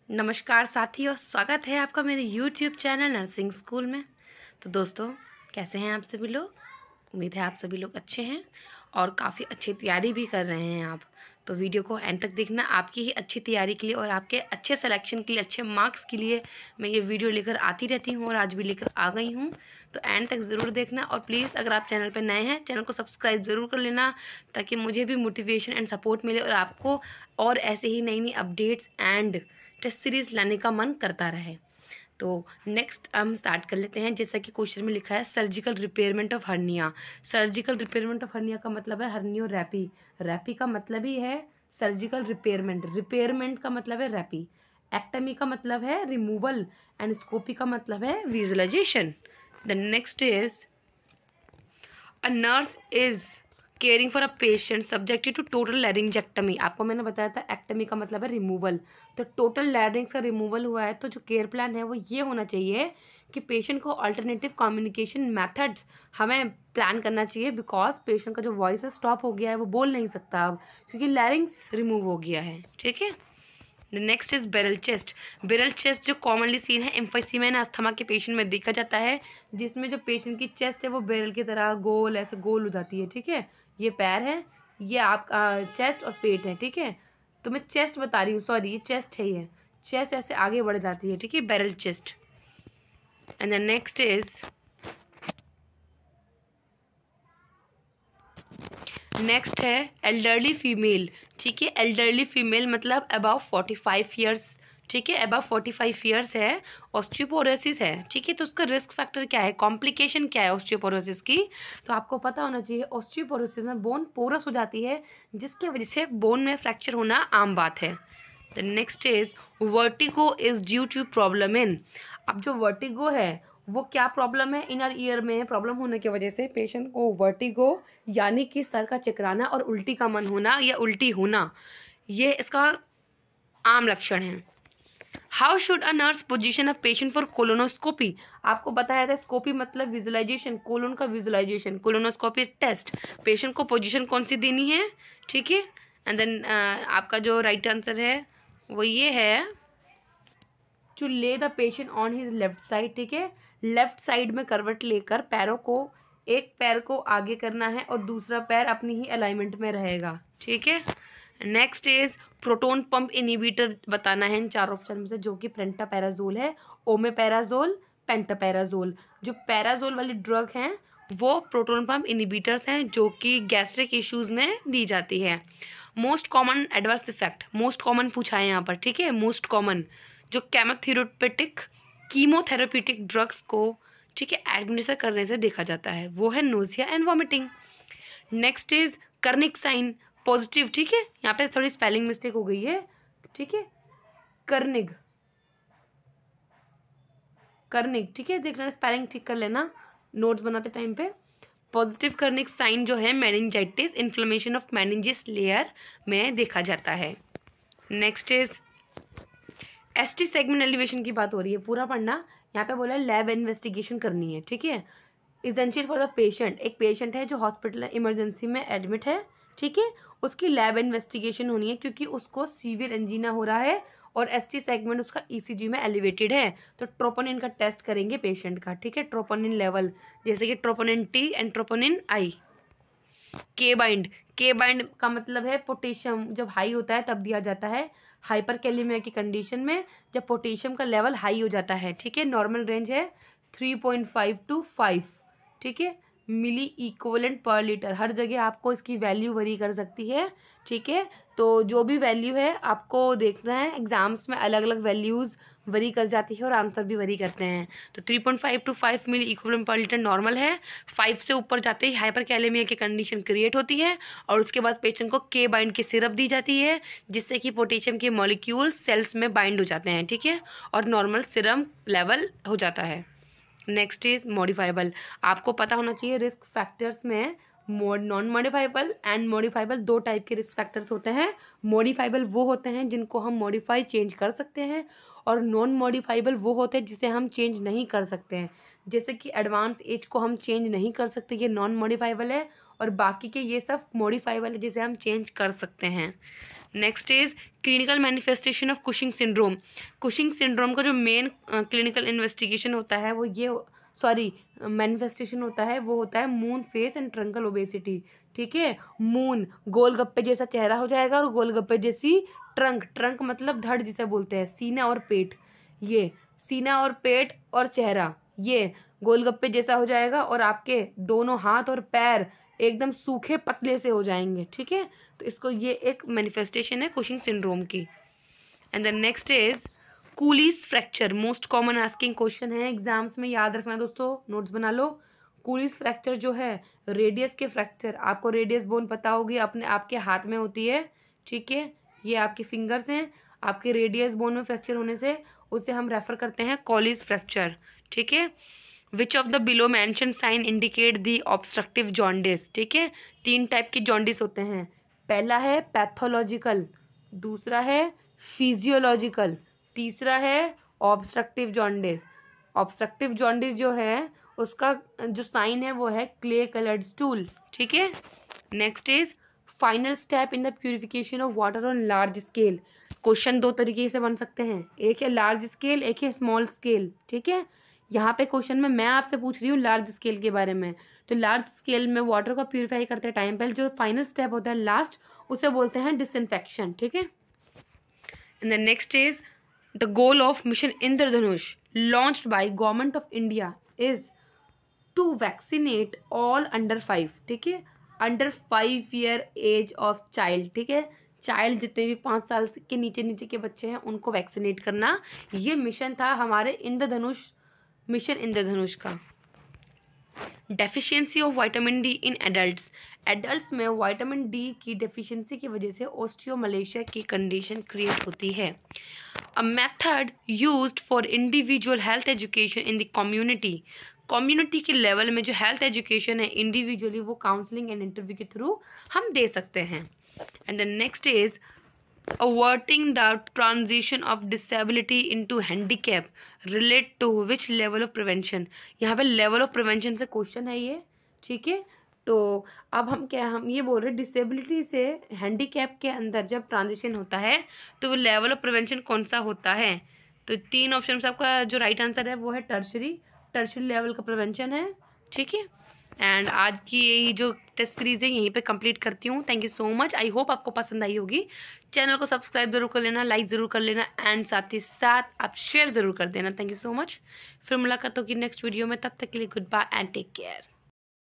नमस्कार साथियों, स्वागत है आपका मेरे YouTube चैनल नर्सिंग स्कूल में। तो दोस्तों, कैसे हैं आप सभी लोग? उम्मीद है आप सभी लोग अच्छे हैं और काफ़ी अच्छी तैयारी भी कर रहे हैं आप। तो वीडियो को एंड तक देखना, आपकी ही अच्छी तैयारी के लिए और आपके अच्छे सिलेक्शन के लिए, अच्छे मार्क्स के लिए मैं ये वीडियो लेकर आती रहती हूँ और आज भी लेकर आ गई हूँ। तो एंड तक ज़रूर देखना और प्लीज़ अगर आप चैनल पर नए हैं, चैनल को सब्सक्राइब ज़रूर कर लेना ताकि मुझे भी मोटिवेशन एंड सपोर्ट मिले और आपको और ऐसे ही नई नई अपडेट्स एंड टेस्ट सीरीज़ लाने का मन करता रहे। तो नेक्स्ट हम स्टार्ट कर लेते हैं। जैसा कि क्वेश्चन में लिखा है, surgical repayment of hernia. Surgical repayment of hernia का मतलब है हर्नियो रैपी। रैपी का मतलब ही है सर्जिकल रिपेयरमेंट। रिपेयरमेंट का मतलब है रैपी। एक्टमी का मतलब है रिमूवल एंड स्कोपी का मतलब है visualization. The next is a nurse is caring for a patient subjected to total laryngectomy. आपको मैंने बताया था एक्टमी का मतलब है रिमूवल। तो टोटल लैरिंग्स का रिमूवल हुआ है, तो जो केयर प्लान है वो ये होना चाहिए कि पेशेंट को अल्टरनेटिव कम्युनिकेशन मेथड्स हमें प्लान करना चाहिए, बिकॉज पेशेंट का जो वॉइस है स्टॉप हो गया है, वो बोल नहीं सकता अब क्योंकि लैरिंग्स रिमूव हो गया है। ठीक है। The next is barrel chest. Barrel chest जो कॉमनली सीन है एम्फीसीमा एंड अस्थमा के पेशेंट में देखा जाता है, जिसमें जो पेशेंट की चेस्ट है वो बेरल की तरह गोल ऐसे गोल हो जाती है। ठीक है, ये पैर है, ये आपका चेस्ट और पेट है। ठीक है, तो मैं चेस्ट बता रही हूँ, सॉरी ये चेस्ट है, ये चेस्ट ऐसे आगे बढ़ जाती है। ठीक है, barrel chest. And the next is next है एल्डरली फीमेल। ठीक है, एल्डरली फीमेल मतलब अबाव 45 ईयर्स। ठीक है, अबाव 45 ईयर्स है, ऑस्टियोपोरोसिस है। ठीक है, तो उसका रिस्क फैक्टर क्या है, कॉम्प्लिकेशन क्या है ऑस्टियोपोरोसिस की, तो आपको पता होना चाहिए। ऑस्टियोपोरोसिस में बोन पोरस हो जाती है, जिसकी वजह से बोन में फ्रैक्चर होना आम बात है। The next is vertigo is due to problem in. अब जो वर्टिगो है वो क्या प्रॉब्लम है, इनर ईयर में प्रॉब्लम होने की वजह से पेशेंट को वर्टिगो यानी कि सर का चकराना और उल्टी का मन होना या उल्टी होना, ये इसका आम लक्षण है। How should a nurse position a patient for colonoscopy. आपको बताया था स्कोपी मतलब विजुअलाइजेशन, कोलोन का विजुअलाइजेशन, कोलोनोस्कोपी टेस्ट। पेशेंट को पोजिशन कौन सी देनी है। ठीक है, एंड देन आपका जो राइट आंसर है वो ये है टू ले the patient on his left side. ठीक है, लेफ्ट साइड में करवट लेकर पैरों को, एक पैर को आगे करना है और दूसरा पैर अपनी ही अलाइनमेंट में रहेगा। ठीक है। Next is proton pump inhibitor बताना है इन चार ऑप्शन में से, जो कि पेंटापैराजोल है, ओमेपैराजोल, पेंटापैराजोल। जो पैराजोल वाली ड्रग हैं वो प्रोटोन पंप इनिबिटर्स हैं, जो कि गैस्ट्रिक इश्यूज में दी जाती है। Most common adverse effect, most common पूछा है यहाँ पर। ठीक है, मोस्ट कॉमन जो केमोथेरेपेटिक कीमोथेरेपेटिक ड्रग्स को, ठीक है, एडमिनिस्टर करने से देखा जाता है, वो है nausea and vomiting. Next is Kernig sign positive. ठीक है, यहाँ पे थोड़ी स्पेलिंग मिस्टेक हो गई है। ठीक है, कर्निग कर्निक। ठीक है, देखना स्पेलिंग ठीक कर लेना नोट्स बनाते टाइम पे। पॉजिटिव कर्निक साइन जो है meningitis, inflammation of meninges layer में देखा जाता है। Next is ST segment elevation की बात हो रही है, पूरा पढ़ना। यहाँ पे बोला लैब इन्वेस्टिगेशन करनी है। ठीक है, इसेंशियल फॉर द पेशेंट, एक पेशेंट है जो हॉस्पिटल इमरजेंसी में एडमिट है। ठीक है, उसकी लैब इन्वेस्टिगेशन होनी है क्योंकि उसको सीवियर एंजीना हो रहा है और एसटी सेगमेंट उसका ईसीजी में एलिवेटेड है, तो ट्रोपोनिन का टेस्ट करेंगे पेशेंट का। ठीक है, ट्रोपोनिन लेवल जैसे कि ट्रोपोनिन टी एंड ट्रोपोनिन आई। के बाइंड का मतलब है पोटेशियम, जब हाई होता है तब दिया जाता है हाइपरकैलेमिया की कंडीशन में, जब पोटेशियम का लेवल हाई हो जाता है। ठीक है, नॉर्मल रेंज है 3.5 to 5। ठीक है, मिली इक्विवेलेंट पर लीटर, हर जगह आपको इसकी वैल्यू वरी कर सकती है। ठीक है, तो जो भी वैल्यू है आपको देखना है, एग्जाम्स में अलग अलग वैल्यूज़ वरी कर जाती है और आंसर भी वरी करते हैं। तो 3.5 to 5 milli equivalent per litre normal है, 5 से ऊपर जाते ही हाइपरकैलेमिया की कंडीशन क्रिएट होती है और उसके बाद पेशेंट को के बाइंड की सिरप दी जाती है, जिससे कि पोटेशियम के मॉलिक्यूल सेल्स में बाइंड हो जाते हैं। ठीक है, और नॉर्मल सीरम लेवल हो जाता है। Next is modifiable. आपको पता होना चाहिए रिस्क फैक्टर्स में नॉन मॉडिफाइबल एंड मॉडिफाइबल दो टाइप के रिस्क फैक्टर्स होते हैं। मॉडिफाइबल वो होते हैं जिनको हम मॉडिफाई चेंज कर सकते हैं और नॉन मॉडिफाइबल वो होते हैं जिसे हम चेंज नहीं कर सकते हैं। जैसे कि एडवांस एज को हम चेंज नहीं कर सकते, ये नॉन मॉडिफाइबल है, और बाकी के ये सब मॉडिफाइबल है जिसे हम चेंज कर सकते हैं। Next is clinical manifestation of Cushing syndrome. Cushing syndrome का जो मेन क्लिनिकल इन्वेस्टिगेशन होता है वो ये मैनिफेस्टेशन होता है वो होता है moon face and truncal obesity. ठीक है, मून गोलगप्पे जैसा चेहरा हो जाएगा और गोलगप्पे जैसी ट्रंक मतलब धड़ जिसे बोलते हैं, सीना और पेट, ये सीना और पेट और चेहरा ये गोलगप्पे जैसा हो जाएगा और आपके दोनों हाथ और पैर एकदम सूखे पतले से हो जाएंगे। ठीक है, तो इसको ये एक मैनिफेस्टेशन है कुशिंग सिंड्रोम की। And the next is Coolidge fracture, most common asking question है एग्जाम्स में, याद रखना दोस्तों, नोट्स बना लो। कूलीज फ्रैक्चर जो है रेडियस के फ्रैक्चर, आपको रेडियस बोन पता होगी, अपने आपके हाथ में होती है। ठीक है, ये आपके फिंगर्स हैं, आपके रेडियस बोन में फ्रैक्चर होने से उसे हम रेफर करते हैं कॉलीज फ्रैक्चर। ठीक है, which of the below mention sign indicate the obstructive jaundice. ठीक है, 3 टाइप के जॉन्डिस होते हैं, पहला है पैथोलॉजिकल, दूसरा है फिजियोलॉजिकल, तीसरा है ऑब्स्ट्रक्टिव जॉन्डिस। ऑब्स्ट्रक्टिव जॉन्डिस जो है उसका जो साइन है वो है क्ले कलर्ड स्टूल। ठीक है, next is final step in the purification of water on large scale. Question 2 तरीके से बन सकते हैं, एक है लार्ज स्केल, एक है स्मॉल स्केल। ठीक है, यहाँ पे क्वेश्चन में मैं आपसे पूछ रही हूँ लार्ज स्केल के बारे में। तो लार्ज स्केल में वाटर को प्यूरिफाई करते टाइम पहले जो फाइनल स्टेप होता है लास्ट, उसे बोलते हैं डिसइंफेक्शन। ठीक है, and the next is the goal of mission Indradhanush launched by government of India is to vaccinate all under 5। ठीक है, under 5 year age of child. ठीक है, चाइल्ड जितने भी 5 साल के नीचे के बच्चे हैं उनको वैक्सीनेट करना, ये मिशन था हमारे इंद्रधनुष मिशन इंद्रधनुष का। Deficiency of vitamin D in adults, adults में विटामिन डी की डेफिशिएंसी की वजह से ऑस्टियोमलेशिया की कंडीशन क्रिएट होती है। A method used for individual health education in the community, community के लेवल में जो हेल्थ एजुकेशन है इंडिविजुअली वो काउंसलिंग एंड इंटरव्यू के थ्रू हम दे सकते हैं। And the next is averting the transition of disability into handicap relate to which level of prevention। यहाँ पे level of prevention से क्वेश्चन है ये। ठीक है, तो अब हम ये बोल रहे हैं डिसेबिलिटी से हैंडीकैप के अंदर जब ट्रांजिशन होता है तो वो लेवल ऑफ प्रिवेंशन कौन सा होता है। तो 3 ऑप्शन से आपका जो राइट आंसर है वो है टर्शरी लेवल का प्रिवेंशन है। ठीक है, एंड आज की यही जो टेस्ट सीरीज़ है यहीं पे कंप्लीट करती हूँ। Thank you so much, I hope आपको पसंद आई होगी। चैनल को सब्सक्राइब जरूर कर लेना, लाइक ज़रूर कर लेना एंड साथ ही साथ आप शेयर ज़रूर कर देना। थैंक यू सो मच, फिर मुलाकात होगी नेक्स्ट वीडियो में, तब तक के लिए good bye and take care.